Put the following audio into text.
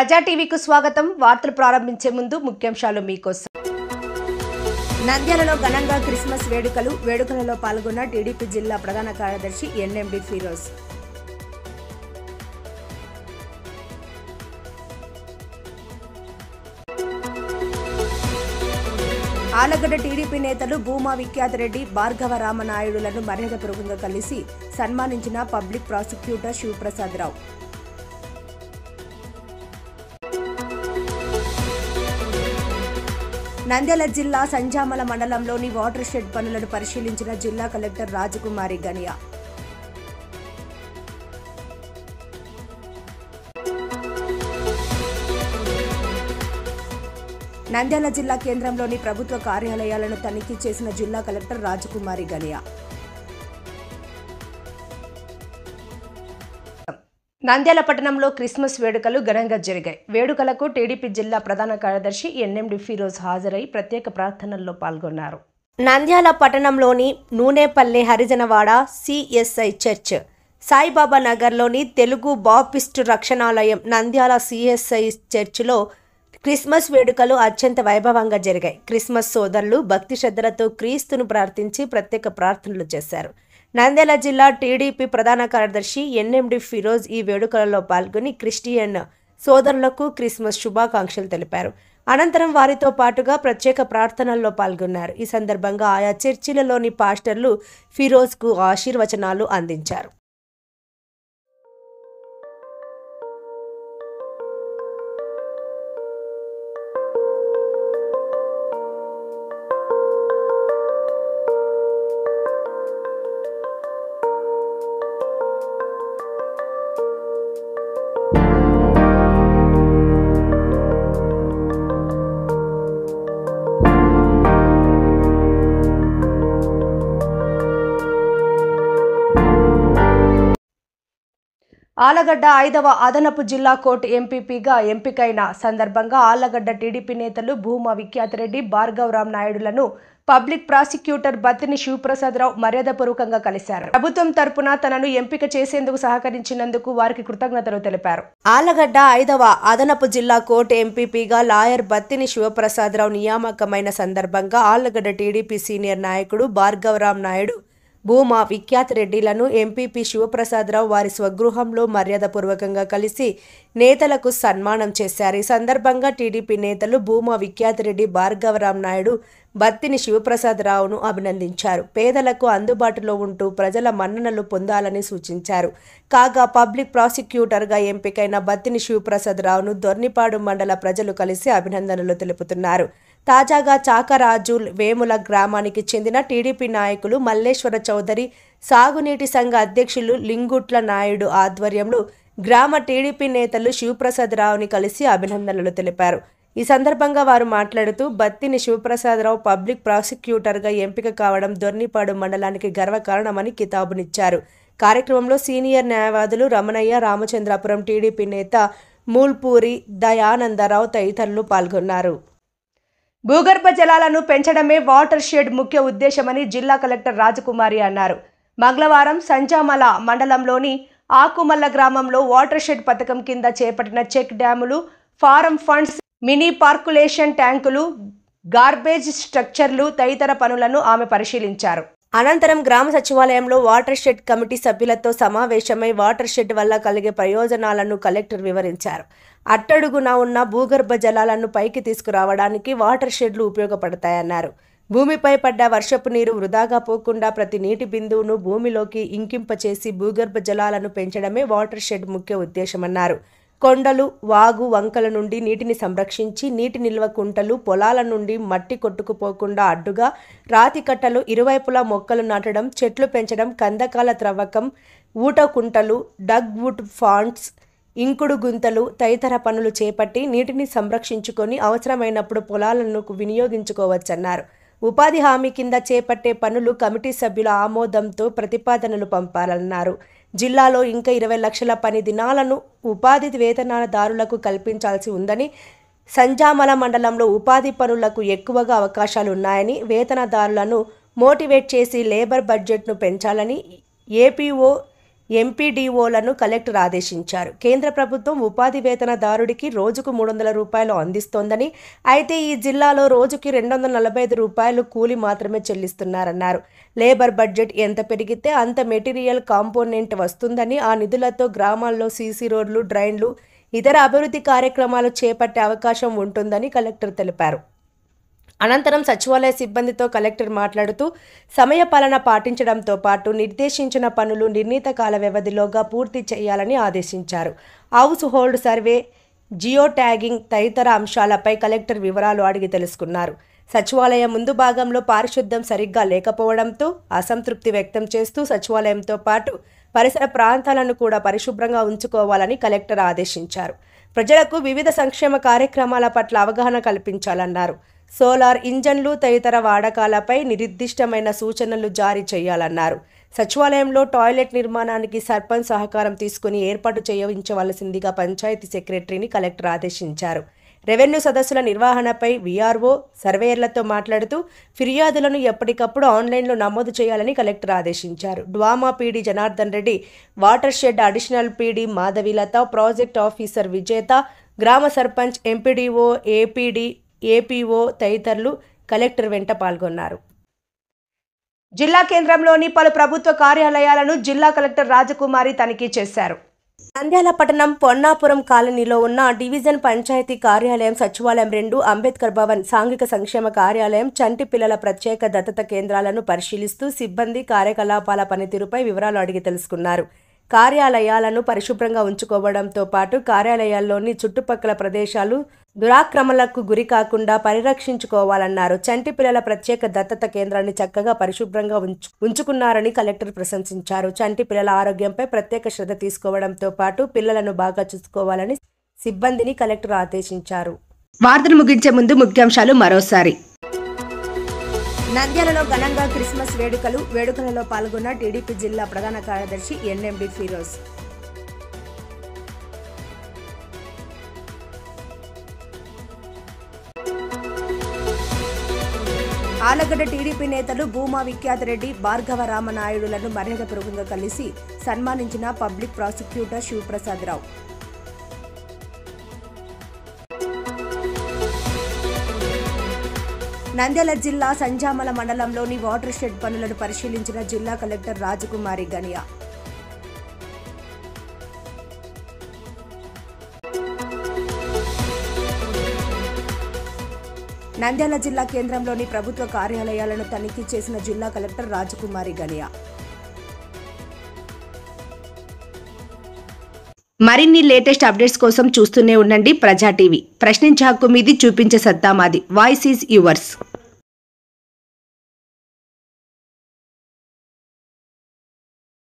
ప్రజా టీవీకు స్వాగతం. వార్తలు ప్రారంభించే ముందు ముఖ్యాంశాలు మీకోసం. నంద్యాలలో ఘనంగా క్రిస్మస్ వేడుకలలో పాల్గొన్న టీడీపీ జిల్లా ప్రధాన కార్యదర్శి ఎన్ఎండి ఫిరోజ్. ఆలగడ్డ టీడీపీ నేతలు భూమా విఖ్యాతరెడ్డి, భార్గవ రామనాయుడులను మర్యాదపూర్వకంగా కలిసి సన్మానించిన పబ్లిక్ ప్రాసిక్యూటర్ శివప్రసాద్ రావు. నంద్యాల జిల్లా సంజామల మండలంలోని వాటర్ షెడ్ పనులను పరిశీలించిన జిల్లా కలెక్టర్ రాజకుమారి గనియా. నంద్యాల జిల్లా కేంద్రంలోని ప్రభుత్వ కార్యాలయాలను తనిఖీ చేసిన జిల్లా కలెక్టర్ రాజకుమారి గనియా. నంద్యాల పట్టణంలో క్రిస్మస్ వేడుకలు ఘనంగా జరిగాయి. వేడుకలకు టీడీపీ జిల్లా ప్రధాన కార్యదర్శి ఎన్ఎండి ఫిరోజ్ హాజరై ప్రత్యేక ప్రార్థనల్లో పాల్గొన్నారు. నంద్యాల పట్టణంలోని నూనెపల్లె హరిజనవాడ సిఎస్ఐ చర్చ్, సాయిబాబా నగర్లోని తెలుగు బాప్టిస్టు రక్షణాలయం, నంద్యాల సిఎస్ఐ చర్చిలో క్రిస్మస్ వేడుకలు అత్యంత వైభవంగా జరిగాయి. క్రిస్మస్ సోదరులు భక్తి శ్రద్ధలతో క్రీస్తును ప్రార్థించి ప్రత్యేక ప్రార్థనలు చేశారు. నంద్యాల జిల్లా టీడీపీ ప్రధాన కార్యదర్శి ఎన్ఎండి ఫిరోజ్ ఈ వేడుకలలో పాల్గొని క్రిస్టియన్ సోదరులకు క్రిస్మస్ శుభాకాంక్షలు తెలిపారు. అనంతరం వారితో పాటుగా ప్రత్యేక ప్రార్థనల్లో పాల్గొన్నారు. ఈ సందర్భంగా ఆయా చర్చిలలోని పాస్టర్లు ఫిరోజ్కు ఆశీర్వచనాలు అందించారు. ఆలగడ్డ 5వ అదనపు జిల్లా కోర్టు ఎంపీపీగా ఎంపికైన సందర్భంగా ఆలగడ్డ టీడీపీ నేతలు భూమా విఖ్యాతరెడ్డి, భార్గవ రామనాయుడులను పబ్లిక్ ప్రాసిక్యూటర్ బత్తిని శివప్రసాద్ రావు మర్యాదపూర్వకంగా కలిశారు. ప్రభుత్వం తరపున తనను ఎంపిక చేసేందుకు సహకరించినందుకు వారికి కృతజ్ఞతలు తెలిపారు. ఆలగడ్డ 5వ అదనపు జిల్లా కోర్టు ఎంపీపీగా లాయర్ బత్తిని శివప్రసాద్ రావు నియామకమైన సందర్భంగా ఆలగడ్డ టీడీపీ సీనియర్ నాయకుడు భార్గవ రామనాయుడు, భూమా విఖ్యాతరెడ్డిలను ఎంపీపీ శివప్రసాదరావు వారి స్వగృహంలో మర్యాదపూర్వకంగా కలిసి నేతలకు సన్మానం చేశారు. ఈ సందర్భంగా టీడీపీ నేతలు భూమా విఖ్యాతరెడ్డి, భార్గవ రామనాయుడు బత్తిని శివప్రసాదరావును అభినందించారు. పేదలకు అందుబాటులో ఉంటూ ప్రజల మన్ననలు పొందాలని సూచించారు. కాగా పబ్లిక్ ప్రాసిక్యూటర్గా ఎంపికైన బత్తిని శివప్రసాదరావును దొర్నిపాడు మండల ప్రజలు కలిసి అభినందనలు తెలుపుతున్నారు. తాజాగా చాకరాజు వేముల గ్రామానికి చెందిన టీడీపీ నాయకులు మల్లేశ్వర చౌదరి, సాగునీటి సంఘ అధ్యక్షులు లింగుట్ల నాయుడు ఆధ్వర్యంలో గ్రామ టీడీపీ నేతలు శివప్రసాదరావుని కలిసి అభినందనలు తెలిపారు. ఈ సందర్భంగా వారు మాట్లాడుతూ బత్తిని శివప్రసాదరావు పబ్లిక్ ప్రాసిక్యూటర్గా ఎంపిక కావడం దొర్నిపాడు మండలానికి గర్వకారణమని కితాబునిచ్చారు. కార్యక్రమంలో సీనియర్ న్యాయవాదులు రమణయ్య, రామచంద్రాపురం టీడీపీ నేత మూల్పూరి దయానందరావు తదితరులు పాల్గొన్నారు. భూగర్భ జలాలను పెంచడమే వాటర్ షెడ్ ముఖ్య ఉద్దేశమని జిల్లా కలెక్టర్ రాజకుమారి అన్నారు. మంగళవారం సంజామల మండలంలోని ఆకుమల్ల గ్రామంలో వాటర్ షెడ్ పథకం కింద చేపట్టిన చెక్ డ్యాములు, ఫారం ఫండ్స్, మినీ పార్కులేషన్ ట్యాంకులు, గార్బేజ్ స్ట్రక్చర్లు తదితర పనులను ఆమె పరిశీలించారు. అనంతరం గ్రామ సచివాలయంలో వాటర్ షెడ్ కమిటీ సభ్యులతో సమావేశమై వాటర్ షెడ్ వల్ల కలిగే ప్రయోజనాలను కలెక్టర్ వివరించారు. అట్టడుగున ఉన్న భూగర్భ జలాలను పైకి తీసుకురావడానికి వాటర్ షెడ్లు ఉపయోగపడతాయన్నారు. భూమిపై పడ్డ వర్షపు నీరు వృధాగా పోకుండా ప్రతి నీటి బిందువును భూమిలోకి ఇంకింపచేసి భూగర్భ జలాలను పెంచడమే వాటర్ షెడ్ ముఖ్య ఉద్దేశమన్నారు. కొండలు, వాగు, వంకల నుండి నీటిని సంరక్షించి నీటి నిల్వ కుంటలు, పొలాల నుండి మట్టి కొట్టుకుపోకుండా అడ్డుగా రాతి కట్టలు, ఇరువైపులా మొక్కలు నాటడం, చెట్లు పెంచడం, కందకాల త్రవ్వకం, ఊట కుంటలు, డగ్ వుడ్ ఫాండ్స్, ఇంకుడు గుంతలు తదితర పనులు చేపట్టి నీటిని సంరక్షించుకొని అవసరమైనప్పుడు పొలాలను వినియోగించుకోవచ్చన్నారు. ఉపాధి హామీ కింద చేపట్టే పనులు కమిటీ సభ్యుల ఆమోదంతో ప్రతిపాదనలు పంపాలన్నారు. జిల్లాలో ఇంకా 20 లక్షల పని దినాలను ఉపాధి వేతనదారులకు కల్పించాల్సి ఉందని, సంజామల మండలంలో ఉపాధి పనులకు ఎక్కువగా అవకాశాలున్నాయని, వేతనదారులను మోటివేట్ చేసి లేబర్ బడ్జెట్ను పెంచాలని ఏపీఓ ఎంపీడీఓలను కలెక్టర్ ఆదేశించారు. కేంద్ర ప్రభుత్వం ఉపాధి వేతనదారుడికి రోజుకు 300 రూపాయలు అందిస్తోందని, అయితే ఈ జిల్లాలో రోజుకి 245 రూపాయలు కూలి మాత్రమే చెల్లిస్తున్నారన్నారు. లేబర్ బడ్జెట్ ఎంత పెరిగితే అంత మెటీరియల్ కాంపోనెంట్ వస్తుందని, ఆ నిధులతో గ్రామాల్లో సీసీ రోడ్లు, డ్రైన్లు, ఇతర అభివృద్ధి కార్యక్రమాలు చేపట్టే అవకాశం ఉంటుందని కలెక్టర్ తెలిపారు. అనంతరం సచివాలయ సిబ్బందితో కలెక్టర్ మాట్లాడుతూ సమయపాలన పాటించడంతో పాటు నిర్దేశించిన పనులు నిర్ణీత కాల వ్యవధిలోగా పూర్తి చేయాలని ఆదేశించారు. House hold survey, geo tagging తదితర అంశాలపై కలెక్టర్ వివరాలు అడిగి తెలుసుకున్నారు. సచివాలయం ముందు భాగంలో పారిశుద్ధ్యం సరిగ్గా లేకపోవడంతో అసంతృప్తి వ్యక్తం చేస్తూ సచివాలయంతో పాటు పరిసర ప్రాంతాలను కూడా పరిశుభ్రంగా ఉంచుకోవాలని కలెక్టర్ ఆదేశించారు. ప్రజలకు వివిధ సంక్షేమ కార్యక్రమాల పట్ల అవగాహన కల్పించాలన్నారు. సోలార్ ఇంజన్లు తదితర వాడకాలపై నిర్దిష్టమైన సూచనలు జారీ చేయాలన్నారు. సచివాలయంలో టాయిలెట్ నిర్మాణానికి సర్పంచ్ సహకారం తీసుకుని ఏర్పాటు చేయించవలసిందిగా పంచాయతీ సెక్రటరీని కలెక్టర్ ఆదేశించారు. రెవెన్యూ సదస్సుల నిర్వహణపై వీఆర్ఓ, సర్వేయర్లతో మాట్లాడుతూ ఫిర్యాదులను ఎప్పటికప్పుడు ఆన్లైన్లో నమోదు చేయాలని కలెక్టర్ ఆదేశించారు. DWMA PD Janardhan Reddy, water shed additional PD Madhavilatha, project officer Vijetha, గ్రామ సర్పంచ్, ఎంపీడీఓ, ఏపీడీ, ఏపీఓ తదితరులు కలెక్టర్ వెంట పాల్గొన్నారు. జిల్లా కేంద్రంలోని పలు ప్రభుత్వ కార్యాలయాలను జిల్లా కలెక్టర్ రాజకుమారి తనిఖీ చేశారు. నంద్యాల పట్టణం పొన్నాపురం కాలనీలో ఉన్న డివిజన్ పంచాయతీ కార్యాలయం, సచివాలయం 2, అంబేద్కర్ భవన్, సాంఘిక సంక్షేమ కార్యాలయం, చంటి పిల్లల ప్రత్యేక దత్తత కేంద్రాలను పరిశీలిస్తూ సిబ్బంది కార్యకలాపాల పనితీరుపై వివరాలు అడిగి తెలుసుకున్నారు. కార్యాలయాలను పరిశుభ్రంగా ఉంచుకోవడంతో పాటు కార్యాలయాల్లోని చుట్టుపక్కల ప్రదేశాలు దురాక్రమణలకు గురి కాకుండా పరిరక్షించుకోవాలన్నారు. చంటి పిల్లల ప్రత్యేక దత్తత కేంద్రాన్ని చక్కగా పరిశుభ్రంగా ఉంచుకున్నారని కలెక్టర్ ప్రశంసించారు. చంటి పిల్లల ఆరోగ్యంపై ప్రత్యేక శ్రద్ధ తీసుకోవడంతో పాటు పిల్లలను బాగా చూసుకోవాలని సిబ్బందిని కలెక్టర్ ఆదేశించారు. వార్తలు ముగించే ముందు ముఖ్యాంశాలు మరోసారి. నంద్యాలలో ఘనంగా క్రిస్మస్ వేడుకలలో పాల్గొన్న టీడీపీ జిల్లా ప్రధాన కార్యదర్శి ఎన్ఎండి ఫిరోజ్. ఆలగడ్డ టీడీపీ నేతలు భూమా విఖ్యాతరెడ్డి, భార్గవ రామనాయుడులను మర్యాదపూర్వకంగా కలిసి సన్మానించిన పబ్లిక్ ప్రాసిక్యూటర్ శివప్రసాద్ రావు. నంద్యాల జిల్లా సంజామల మండలంలోని వాటర్ షెడ్ పనులను పరిశీలించిన జిల్లా కలెక్టర్ రాజకుమారి గనియా. నంద్యాల జిల్లా కేంద్రంలోని ప్రభుత్వ కార్యాలయాలను తనిఖీ చేసిన జిల్లా కలెక్టర్ రాజకుమారి గనియా. మరిన్ని లేటెస్ట్ అప్డేట్స్ కోసం చూస్తూనే ఉండండి ప్రజా టీవీ. ప్రశ్నించే హక్కు మీది, చూపించే సత్తా మాది. Voice is yours.